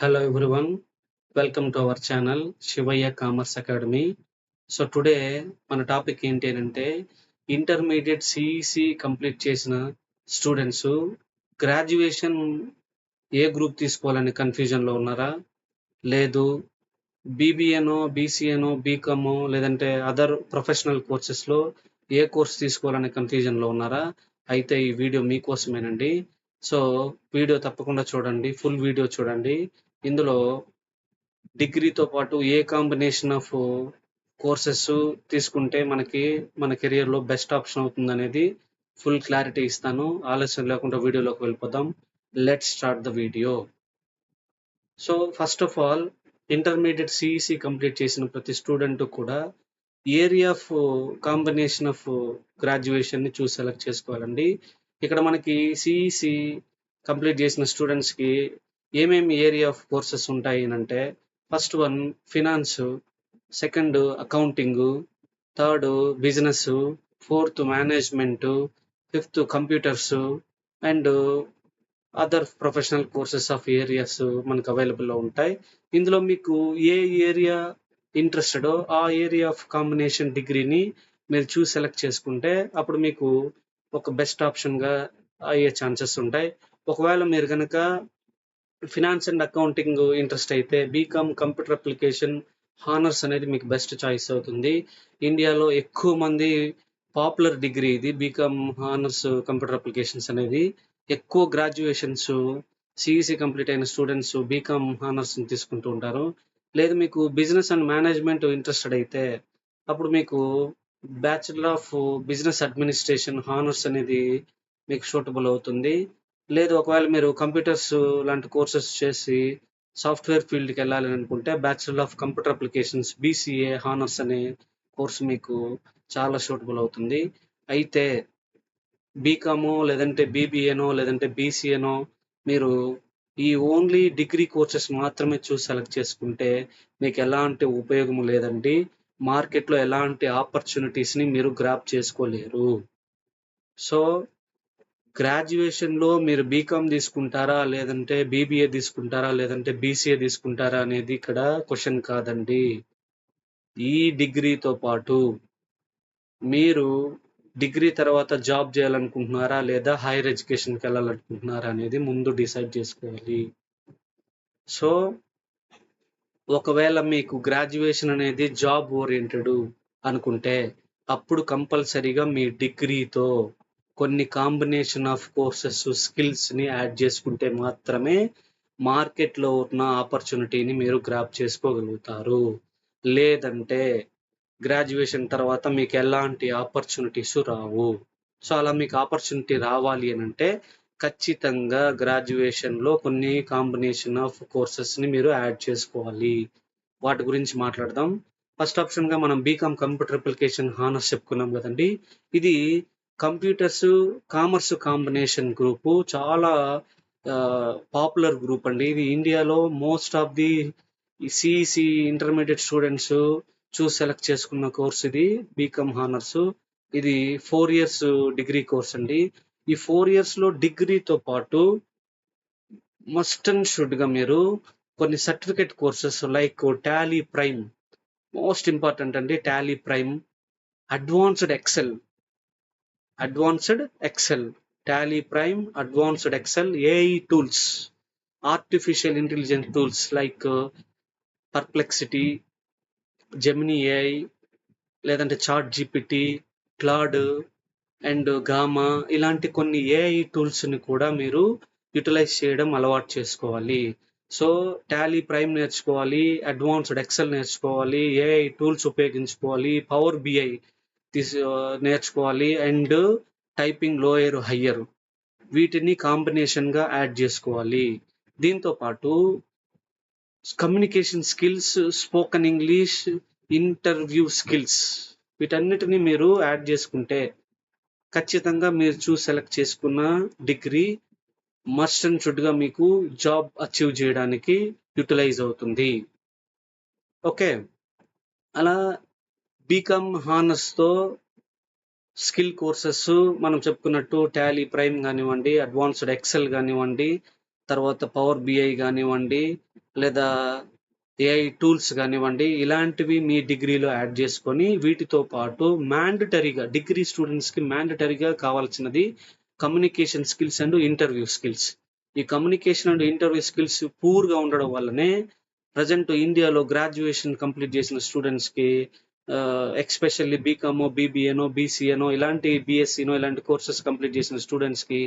Hello everyone, welcome to our channel Shivaya Commerce Academy. So today మన topic ఏంటి అంటే intermediate CEC complete చేసిన students graduation ఏ group తీసుకోవాలని కన్ఫ్యూజన్లో ఉన్నారా? లేదు బీబీఏనో బీసీఏనో బీకామో లేదంటే అదర్ ప్రొఫెషనల్ కోర్సెస్లో ఏ కోర్స్ తీసుకోవాలని కన్ఫ్యూజన్లో ఉన్నారా? అయితే ఈ వీడియో మీకోసమేనండి. సో వీడియో తప్పకుండా చూడండి, ఫుల్ వీడియో చూడండి. ఇందులో డిగ్రీతో పాటు ఏ కాంబినేషన్ ఆఫ్ కోర్సెస్ తీసుకుంటే మన కెరియర్లో బెస్ట్ ఆప్షన్ అవుతుందనేది ఫుల్ క్లారిటీ ఇస్తాను. ఆలస్యం లేకుండా వీడియోలోకి వెళ్ళిపోదాం. Let's start the video. So first of all intermediate CEC complete చేసిన ప్రతి స్టూడెంట్ కూడా ఏరియా ఆఫ్ కాంబినేషన్ ఆఫ్ గ్రాడ్యుయేషన్ని చూసి సెలెక్ట్ చేసుకోవాలండి. ఇక్కడ మనకి సిఈసి కంప్లీట్ చేసిన స్టూడెంట్స్కి ఏమేమి ఏరియా ఆఫ్ కోర్సెస్ ఉంటాయి అంటే first one finance, second accounting, third business, fourth management, fifth computers and other professional courses of areas మనకు అవైలబుల్లో ఉంటాయి. ఇందులో మీకు ఏ ఏరియా ఇంట్రెస్టెడో ఆ ఏరియా ఆఫ్ కాంబినేషన్ డిగ్రీని మీరు చూసి సెలెక్ట్ చేసుకుంటే అప్పుడు మీకు ఒక బెస్ట్ ఆప్షన్గా అయ్యే ఛాన్సెస్ ఉంటాయి. ఒకవేళ మీరు కనుక ఫినాన్స్ అండ్ అకౌంటింగ్ ఇంట్రెస్ట్ అయితే బీకామ్ కంప్యూటర్ అప్లికేషన్ హానర్స్ అనేది మీకు బెస్ట్ చాయిస్ అవుతుంది. ఇండియాలో ఎక్కువ మంది పాపులర్ డిగ్రీ ఇది బీకామ్ హానర్స్ కంప్యూటర్ అప్లికేషన్స్ అనేది. ఎక్కువ గ్రాడ్యుయేషన్స్ సిఈసి కంప్లీట్ అయిన స్టూడెంట్స్ బీకామ్ హానర్స్ తీసుకుంటూ ఉంటారు. లేదు మీకు బిజినెస్ అండ్ మేనేజ్మెంట్ ఇంట్రెస్టెడ్ అయితే అప్పుడు మీకు bachelor of business administration honours అనేది మీకు సూటబుల్ అవుతుంది. లేదు ఒకవేళ మీరు కంప్యూటర్స్ లాంటి కోర్సెస్ చేసి సాఫ్ట్వేర్ ఫీల్డ్కి వెళ్ళాలని అనుకుంటే bachelor of computer applications BCA honours అనే కోర్స్ మీకు చాలా సూటబుల్ అవుతుంది. అయితే బీకామో లేదంటే బీబీఏనో లేదంటే బీసీఏనో మీరు ఈ ఓన్లీ డిగ్రీ కోర్సెస్ మాత్రమే చూసి సెలెక్ట్ చేసుకుంటే మీకు ఎలాంటి ఉపయోగం లేదండి. మార్కెట్లో ఎలాంటి ఆపర్చునిటీస్ని మీరు గ్రాప్ చేసుకోలేరు. సో గ్రాడ్యుయేషన్లో మీరు బీకామ్ తీసుకుంటారా లేదంటే బీబీఏ తీసుకుంటారా లేదంటే బీసీఏ తీసుకుంటారా అనేది ఇక్కడ క్వశ్చన్ కాదండి. ఈ డిగ్రీతో పాటు మీరు డిగ్రీ తర్వాత జాబ్ చేయాలనుకుంటున్నారా లేదా హైయర్ ఎడ్యుకేషన్కి వెళ్ళాలనుకుంటున్నారా అనేది ముందు డిసైడ్ చేసుకోవాలి. సో ఒకవేళ మీకు గ్రాడ్యుయేషన్ అనేది జాబ్ ఓరియంటెడ్ అనుకుంటే అప్పుడు కంపల్సరీగా మీ డిగ్రీతో కొన్ని కాంబినేషన్ ఆఫ్ కోర్సెస్ స్కిల్స్ని యాడ్ చేసుకుంటే మాత్రమే మార్కెట్లో ఉన్న ఆపర్చునిటీని మీరు గ్రాప్ చేసుకోగలుగుతారు. లేదంటే గ్రాడ్యుయేషన్ తర్వాత మీకు ఎలాంటి ఆపర్చునిటీస్ రావు. సో అలా మీకు ఆపర్చునిటీ రావాలి అని అంటే ఖచ్చితంగా గ్రాడ్యుయేషన్లో కొన్ని కాంబినేషన్ ఆఫ్ కోర్సెస్ని మీరు యాడ్ చేసుకోవాలి. వాటి గురించి మాట్లాడదాం. ఫస్ట్ ఆప్షన్గా మనం బీకామ్ కంప్యూటర్ అప్లికేషన్ హానర్స్ చెప్పుకున్నాం కదండి. ఇది కంప్యూటర్స్ కామర్స్ కాంబినేషన్ గ్రూపు చాలా పాపులర్ గ్రూప్ అండి. ఇది ఇండియాలో most of the CEC intermediate students చూసి సెలెక్ట్ చేసుకున్న కోర్స్ ఇది బీకామ్ హానర్స్. ఇది 4 years డిగ్రీ కోర్స్ అండి. ఈ 4 yearsలో డిగ్రీతో పాటు మస్ట్ అండ్ షుడ్గా మీరు కొన్ని certificate courses like Tally Prime, most important అండి. Tally Prime, advanced Excel, Tally Prime, advanced Excel, AI tools, artificial intelligence tools like Perplexity, Gemini AI లేదంటే ChatGPT, Claude and Gamma ఇలాంటి కొన్ని AI టూల్స్ని కూడా మీరు utilise చేయడం అలవాటు చేసుకోవాలి. So Tally prime నేర్చుకోవాలి, అడ్వాన్స్డ్ ఎక్సెల్ నేర్చుకోవాలి, ఏఐ టూల్స్ ఉపయోగించుకోవాలి, పవర్ బిఐ నేర్చుకోవాలి అండ్ టైపింగ్ లోయర్ హయ్యర్ వీటిని కాంబినేషన్గా యాడ్ చేసుకోవాలి. దీంతో పాటు communication skills, spoken English, interview skills వీటన్నిటిని మీరు యాడ్ చేసుకుంటే ఖచ్చితంగా మీరు చూసి సెలెక్ట్ చేసుకున్న డిగ్రీ మస్ట్ అండ్ షుడ్గా మీకు జాబ్ అచీవ్ చేయడానికి యూటిలైజ్ అవుతుంది. ఓకే, అలా బీకామ్ హానర్స్తో స్కిల్ కోర్సెస్ మనం చెప్పుకున్నట్టు టాలీ ప్రైమ్ కానివ్వండి, అడ్వాన్స్డ్ ఎక్సెల్ కానివ్వండి, తర్వాత పవర్ బిఐ కానివ్వండి, లేదా ఏఐ టూల్స్ కానివ్వండి, ఇలాంటివి మీ డిగ్రీలో యాడ్ చేసుకొని వీటితో పాటు మ్యాండటరీగా డిగ్రీ స్టూడెంట్స్కి మ్యాండటరీగా కావాల్సినది communication skills and interview skills. ఈ కమ్యూనికేషన్ అండ్ ఇంటర్వ్యూ స్కిల్స్ పూర్గా ఉండడం వల్లనే ప్రజెంట్ ఇండియాలో గ్రాడ్యుయేషన్ కంప్లీట్ చేసిన స్టూడెంట్స్కి ఎక్స్పెషల్లీ బీకామో, బీబీఏనో, బీసీఏనో, ఇలాంటి బీఎస్సీనో ఇలాంటి కోర్సెస్ కంప్లీట్ చేసిన స్టూడెంట్స్కి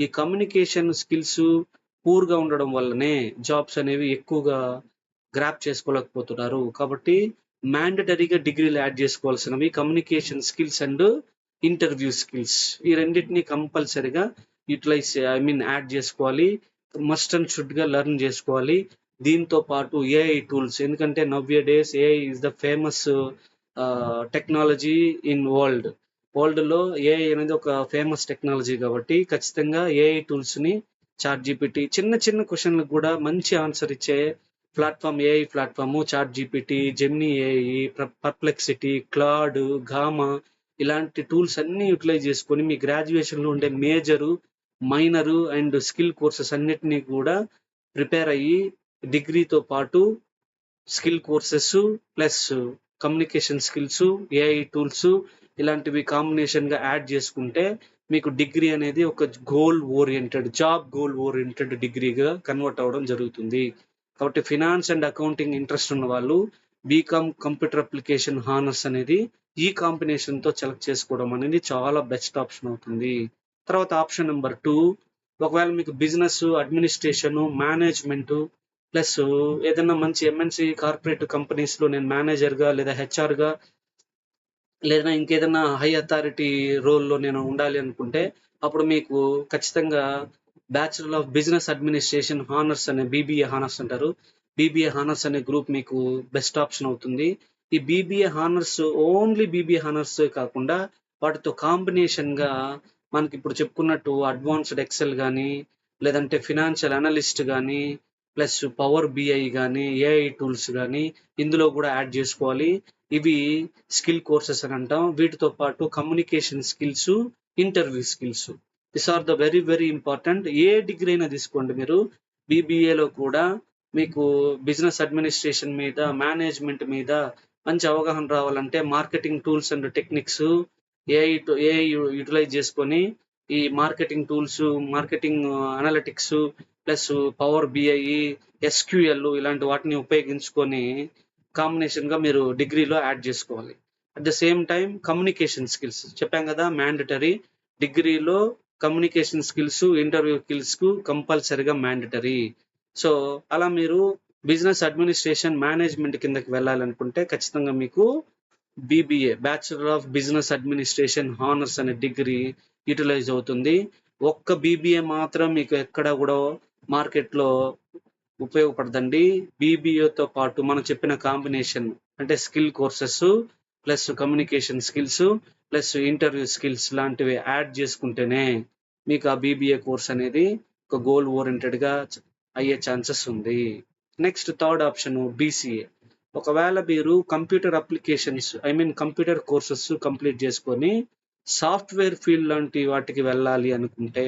ఈ కమ్యూనికేషన్ స్కిల్స్ పూర్గా ఉండడం వల్లనే జాబ్స్ అనేవి ఎక్కువగా గ్రాప్ చేసుకోలేకపోతున్నారు. కాబట్టి మ్యాండటరీగా డిగ్రీలు యాడ్ చేసుకోవాల్సినవి communication skills and interview skills. ఈ రెండింటిని కంపల్సరీగా యాడ్ చేసుకోవాలి. మస్ట్ అండ్ షుడ్గా లెర్న్ చేసుకోవాలి. దీంతో పాటు ఏఐ టూల్స్, ఎందుకంటే nowadays AI is the famous technology in వరల్డ్లో ఏఐ అనేది ఒక ఫేమస్ టెక్నాలజీ కాబట్టి ఖచ్చితంగా ఏఐ టూల్స్ని చాట్ జీపీటీ చిన్న చిన్న క్వశ్చన్లకు కూడా మంచి ఆన్సర్ ఇచ్చే platform AI platform ChatGPT, Gemini AI, Perplexity, Claude, Gamma ఇలాంటి టూల్స్ అన్ని యూటిలైజ్ చేసుకొని మీ గ్రాడ్యుయేషన్లో ఉండే major, minor and skill courses అన్నిటినీ కూడా ప్రిపేర్ అయ్యి డిగ్రీతో పాటు skill courses plus communication skills, AI tools ఇలాంటివి కాంబినేషన్గా యాడ్ చేసుకుంటే మీకు డిగ్రీ అనేది ఒక జాబ్ గోల్ ఓరియంటెడ్ డిగ్రీగా కన్వర్ట్ అవ్వడం జరుగుతుంది. కాబట్టి ఫినాన్స్ అండ్ అకౌంటింగ్ ఇంట్రెస్ట్ ఉన్న వాళ్ళు బీకామ్ కంప్యూటర్ అప్లికేషన్ హానర్స్ అనేది ఈ కాంబినేషన్తో సెలెక్ట్ చేసుకోవడం అనేది చాలా బెస్ట్ ఆప్షన్ అవుతుంది. తర్వాత ఆప్షన్ నెంబర్ 2, ఒకవేళ మీకు బిజినెస్, అడ్మినిస్ట్రేషన్, మేనేజ్మెంట్ ప్లస్ ఏదైనా మంచి ఎంఎన్సి కార్పొరేట్ కంపెనీస్లో నేను మేనేజర్గా లేదా హెచ్ఆర్గా లేదా ఇంకేదైనా హై అథారిటీ రోల్లో నేను ఉండాలి అనుకుంటే అప్పుడు మీకు ఖచ్చితంగా bachelor of business administration honours అనే బీబీఏ హానర్స్ అంటారు. బీబీఏ హానర్స్ అనే గ్రూప్ మీకు బెస్ట్ ఆప్షన్ అవుతుంది. ఈ BBA honours only BBA honours కాకుండా వాటితో కాంబినేషన్గా మనకి ఇప్పుడు చెప్పుకున్నట్టు అడ్వాన్స్డ్ ఎక్సెల్ కానీ లేదంటే ఫినాన్షియల్ అనలిస్ట్ కానీ ప్లస్ పవర్ బిఐ కానీ ఏఐ టూల్స్ కానీ ఇందులో కూడా యాడ్ చేసుకోవాలి. ఇవి స్కిల్ కోర్సెస్ అని అంటాం. వీటితో పాటు communication skills, interview skills, this are the very very important. ఏ డిగ్రీ అయినా తీసుకోండి మీరు, బీబీఏలో కూడా మీకు బిజినెస్ అడ్మినిస్ట్రేషన్ మీద, మేనేజ్మెంట్ మీద మంచి అవగాహన రావాలంటే marketing tools and techniques, AI utilize చేసుకొని ఈ marketing tools, marketing analytics plus power BI, SQL ఇలాంటి వాటిని ఉపయోగించుకొని కాంబినేషన్గా మీరు డిగ్రీలో యాడ్ చేసుకోవాలి. At the same time communication skills చెప్పాం కదా, మ్యాండటరీ డిగ్రీలో కమ్యూనికేషన్ స్కిల్స్, ఇంటర్వ్యూ స్కిల్స్కు కంపల్సరీగా మ్యాండటరీ. సో అలా మీరు బిజినెస్ అడ్మినిస్ట్రేషన్, మేనేజ్మెంట్ కిందకి వెళ్ళాలనుకుంటే ఖచ్చితంగా మీకు BBA bachelor of business administration honours అనే డిగ్రీ యూటిలైజ్ అవుతుంది. ఒక్క బీబీఏ మాత్రం మీకు ఎక్కడ కూడా మార్కెట్లో ఉపయోగపడదండి. బీబీఏతో పాటు మనం చెప్పిన కాంబినేషన్ అంటే skill courses plus communication skills plus interview skills లాంటివి యాడ్ చేసుకుంటేనే మీకు ఆ బీబీఏ కోర్స్ అనేది ఒక గోల్ ఓరియంటెడ్గా అయ్యే ఛాన్సెస్ ఉంది. Next third option BCA. ఒకవేళ మీరు computer applications computer courses complete చేసుకొని సాఫ్ట్వేర్ ఫీల్డ్ లాంటి వాటికి వెళ్ళాలి అనుకుంటే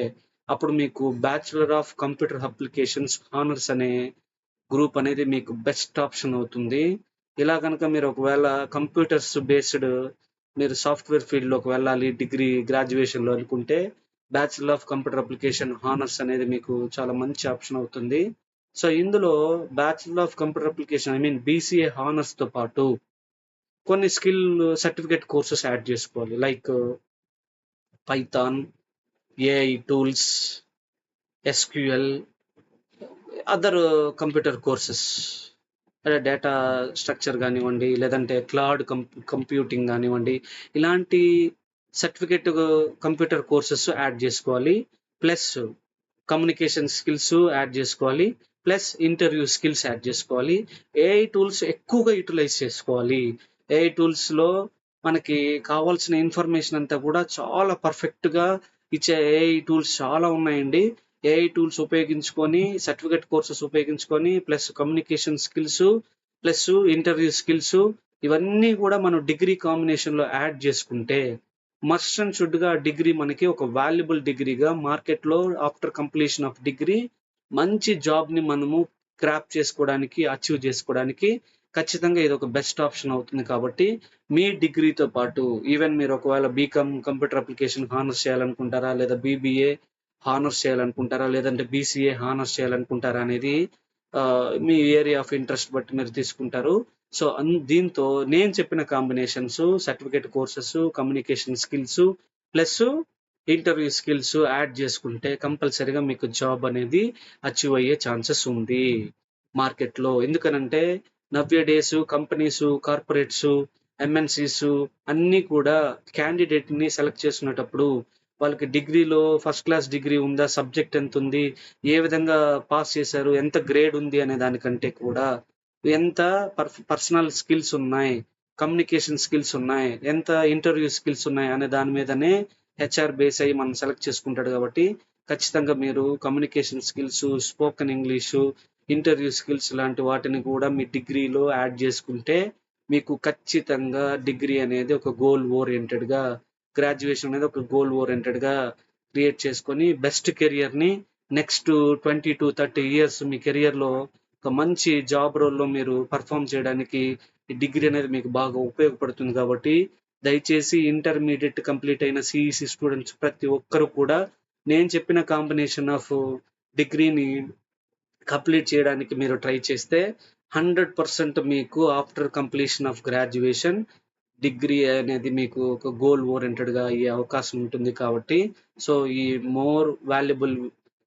అప్పుడు మీకు bachelor of computer applications honours అనే గ్రూప్ అనేది మీకు బెస్ట్ ఆప్షన్ అవుతుంది. ఇలా కనుక మీరు ఒకవేళ కంప్యూటర్స్ బేస్డ్ మీరు సాఫ్ట్వేర్ ఫీల్డ్లోకి వెళ్ళాలి డిగ్రీ గ్రాడ్యుయేషన్లో అనుకుంటే bachelor of computer application honours అనేది మీకు చాలా మంచి ఆప్షన్ అవుతుంది. సో ఇందులో bachelor of computer application BCA హానర్స్తో పాటు కొన్ని స్కిల్ సర్టిఫికేట్ కోర్సెస్ యాడ్ చేసుకోవాలి. Like Python, AI tools, SQL, other computer courses, అంటే డేటా స్ట్రక్చర్ కానివ్వండి లేదంటే క్లౌడ్ కంప్యూటింగ్ కానివ్వండి, ఇలాంటి సర్టిఫికేట్ కంప్యూటర్ కోర్సెస్ యాడ్ చేసుకోవాలి. ప్లస్ కమ్యూనికేషన్ స్కిల్స్ యాడ్ చేసుకోవాలి. ప్లస్ ఇంటర్వ్యూ స్కిల్స్ యాడ్ చేసుకోవాలి. ఏఐ టూల్స్ ఎక్కువగా యూటిలైజ్ చేసుకోవాలి. ఏఐ టూల్స్లో మనకి కావాల్సిన ఇన్ఫర్మేషన్ అంతా కూడా చాలా పర్ఫెక్ట్గా ఇచ్చే ఏఐ టూల్స్ చాలా ఉన్నాయండి. ఏఐ టూల్స్ ఉపయోగించుకొని సర్టిఫికేట్ కోర్సెస్ ఉపయోగించుకొని plus communication skills plus interview skills ఇవన్నీ కూడా మనం డిగ్రీ కాంబినేషన్లో యాడ్ చేసుకుంటే మస్ట్ అండ్ షుడ్గా డిగ్రీ మనకి ఒక వాల్యుబుల్ డిగ్రీగా మార్కెట్లో ఆఫ్టర్ కంప్లీషన్ ఆఫ్ డిగ్రీ మంచి జాబ్‌ని మనము అచీవ్ చేసుకోవడానికి ఖచ్చితంగా ఇదొక బెస్ట్ ఆప్షన్ అవుతుంది కాబట్టి, మీ డిగ్రీతో పాటు ఈవెన్ మీరు ఒకవేళ బీకామ్ కంప్యూటర్ అప్లికేషన్ హానర్స్ చేయాలనుకుంటారా? లేదా బీబీఏ హానర్స్ చేయాలనుకుంటారా? లేదంటే బీసీఏ హానర్స్ చేయాలనుకుంటారా? అనేది మీ ఏరియా ఆఫ్ ఇంట్రెస్ట్ బట్టి మీరు తీసుకుంటారు. సో, దీంతో నేను చెప్పిన combinations certificate courses, communication skills plus interview skills add చేసుకుంటే కంపల్సరీగా మీకు జాబ్ అనేది అచీవ్ అయ్యే ఛాన్సెస్ ఉంది మార్కెట్‌లో. ఎందుకనంటే నవ్యడేస్ కంపెనీస్, కార్పొరేట్స్, ఎంఎన్‌సీస్ అన్నీ కూడా క్యాండిడేట్‌ని సెలెక్ట్ చేసుకునేటప్పుడు వాళ్ళకి డిగ్రీలో ఫస్ట్ క్లాస్ డిగ్రీ ఉందా? సబ్జెక్ట్ ఎంతుంది? ఏ విధంగా పాస్ చేశారు? ఎంత గ్రేడ్ ఉంది? అనే దానికంటే కూడా ఎంత పర్సనల్ స్కిల్స్ ఉన్నాయి? కమ్యూనికేషన్ స్కిల్స్ ఉన్నాయి? ఎంత ఇంటర్వ్యూ స్కిల్స్ ఉన్నాయి? అనే దాని మీదనే హెచ్ఆర్ బేస్ అయ్యి మనం సెలెక్ట్ చేసుకుంటాడు కాబట్టి ఖచ్చితంగా మీరు communication skills, spoken English, interview skills లాంటి వాటిని కూడా మీ డిగ్రీలో యాడ్ చేసుకుంటే మీకు ఖచ్చితంగా డిగ్రీ అనేది ఒక గోల్ ఓరియెంటెడ్‌గా గ్రాడ్యుయేషన్ అనేది ఒక గోల్ ఓరియెంటెడ్‌గా క్రియేట్ చేసుకొని బెస్ట్ కెరియర్‌ని నెక్స్ట్ 20-30 ఇయర్స్ మీ కెరియర్‌లో ఒక మంచి జాబ్ రోల్‌లో మీరు పెర్ఫార్మ్ చేయడానికి ఈ డిగ్రీ అనేది మీకు బాగా ఉపయోగపడుతుంది కాబట్టి దయచేసి ఇంటర్మీడియేట్ కంప్లీట్ అయిన సీఈసీ స్టూడెంట్స్ ప్రతి ఒక్కరు కూడా నేను చెప్పిన కాంబినేషన్ ఆఫ్ డిగ్రీని కంప్లీట్ చేయడానికి మీరు ట్రై చేస్తే 100% మీకు after completion of graduation degree అనేది మీకు ఒక గోల్ ఓరియెంటెడ్‌గా అయ్యే అవకాశం ఉంటుంది కాబట్టి, సో, ఈ మోర్ వాల్యుబుల్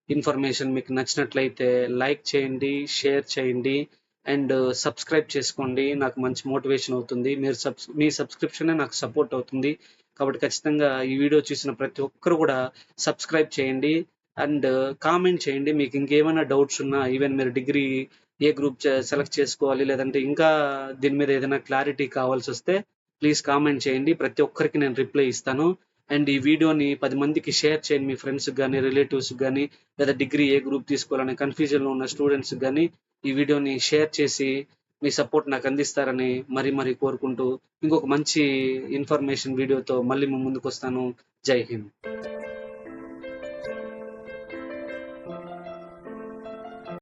ఇన్ఫర్మేషన్ మీకు నచ్చినట్లయితే లైక్ చేయండి, షేర్ చేయండి అండ్ సబ్స్క్రైబ్ చేసుకోండి. నాకు మంచి మోటివేషన్ అవుతుంది. మీ సబ్స్క్రిప్షనే నాకు సపోర్ట్ అవుతుంది. కాబట్టి ఖచ్చితంగా ఈ వీడియో చూసిన ప్రతి ఒక్కరు కూడా సబ్స్క్రైబ్ చేయండి అండ్ కామెంట్ చేయండి. మీకు ఇంకేమైనా డౌట్స్ ఉన్నా ఈవెన్ మీరు డిగ్రీ ఏ గ్రూప్ సెలెక్ట్ చేసుకోవాలి లేదంటే ఇంకా దీని మీద ఏదైనా క్లారిటీ కావాల్సొస్తే ప్లీజ్ కామెంట్ చేయండి. ప్రతి ఒక్కరికి నేను రిప్లై ఇస్తాను. అండ్ ఈ వీడియోని 10 మందికి షేర్ చేయండి. మీ ఫ్రెండ్స్‌కి గానీ, రిలేటివ్స్‌కి గానీ, లేదా డిగ్రీ ఏ గ్రూప్ తీసుకోవాలనే కన్‌ఫ్యూజన్‌లో ఉన్న స్టూడెంట్స్‌కి గానీ, ఈ వీడియోని షేర్ చేసి మీ సపోర్ట్ నాకు అందిస్తారని మరీ కోరుకుంటూ ఇంకొక మంచి ఇన్ఫర్మేషన్ వీడియోతో మళ్ళీ మీ ముందుకొస్తాను. జై హింద్.